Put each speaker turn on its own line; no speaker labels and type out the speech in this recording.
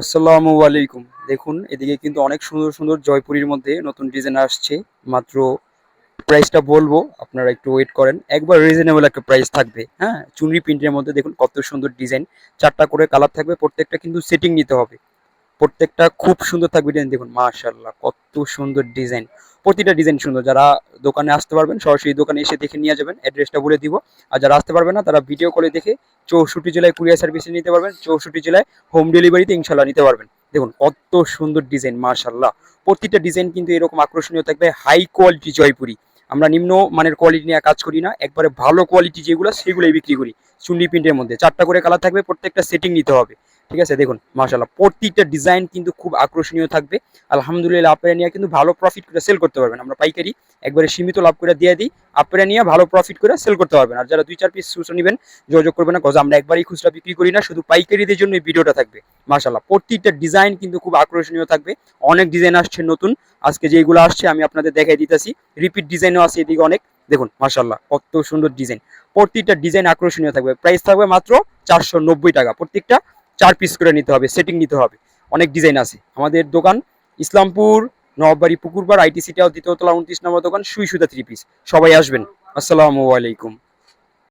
আসসালামু আলাইকুম। দেখুন এদিকে কিন্তু অনেক সুন্দর সুন্দর জয়পুরীর মধ্যে নতুন ডিজাইন আসছে। মাত্র প্রাইসটা বলবো, আপনারা একটু ওয়েট করেন। একবার রিজনেবল একটা প্রাইস থাকবে। হ্যাঁ, চুনরি প্রিন্টের মধ্যে দেখুন কত সুন্দর ডিজাইন। 4টা করে কালার থাকবে, প্রত্যেকটা কিন্তু সেটিং নিতে হবে। প্রত্যেকটা খুব সুন্দর থাকবে ডিজাইন। দেখুন মাশাআল্লাহ কত সুন্দর ডিজাইন। প্রতিটা ডিজাইন সুন্দর। যারা দোকানে আসতে পারবেন সরাসরি দোকানে এসে দেখে নিয়ে যাবেন, অ্যাড্রেসটা বলে দিব। আর যারা আসতে পারবেন না তারা ভিডিও কলে দেখে 64 জেলায় কুরিয়ার সার্ভিসে নিতে পারবেন, 64 জেলায় হোম ডেলিভারিতে ইনশাল্লাহ নিতে পারবেন। দেখুন কত সুন্দর ডিজাইন মাশাআল্লাহ। প্রতিটা ডিজাইন কিন্তু এরকম আকর্ষণীয় থাকবে, হাই কোয়ালিটি জয়পুরি। আমরা নিম্ন মানের কোয়ালিটি নিয়ে কাজ করি না, একবারে ভালো কোয়ালিটি যেগুলো সেগুলোই বিক্রি করি। চুন্ডি প্রিন্টের মধ্যে 4টা করে কালার থাকবে, প্রত্যেকটা সেটিং নিতে হবে। ঠিক আছে, দেখুন মাশাআল্লাহ প্রত্যেকটা ডিজাইন কিন্তু খুব আকর্ষণীয় থাকবে। আলহামদুলিল্লাহ আপনারা নিয়ে কিন্তু ভালো প্রফিট করে সেল করতে পারবেন। আমরা পাইকারি একবারে সীমিত লাভ করে দিয়ে দিই, আপনারা নিয়ে ভালো প্রফিট করে সেল করতে পারবেন। আর যারা 2-4 পিস খুচরা নেবেন যোগাযোগ করবেন না, কজ আমরা একবারই খুচরা বিক্রি করি না, শুধু পাইকারিদের জন্য এই ভিডিওটা থাকবে। মাশাআল্লাহ প্রত্যেকটা ডিজাইন কিন্তু খুব আকর্ষণীয় থাকবে। অনেক ডিজাইন আসছে নতুন, আজকে যেগুলো আসছে আমি আপনাদের দেখাই দিতেছি। রিপিট ডিজাইনও আছে এদিকে অনেক। দেখুন মাশাআল্লাহ কত সুন্দর ডিজাইন। প্রত্যেকটা ডিজাইন আকর্ষণীয় থাকবে। প্রাইস থাকবে মাত্র 490 টাকা। প্রত্যেকটা 4 পিস করে নিতে হবে, সেটিং নিতে হবে। অনেক ডিজাইন আছে। আমাদের দোকান ইসলামপুর, নবাবাড়ি, পুকুরপাড়, আইটিসি টাওয়ার, দ্বিতীয় তলা, 29 নম্বর দোকান, সুই সুতা 3 পিস। সবাই আসবেন। আসসালামু আলাইকুম।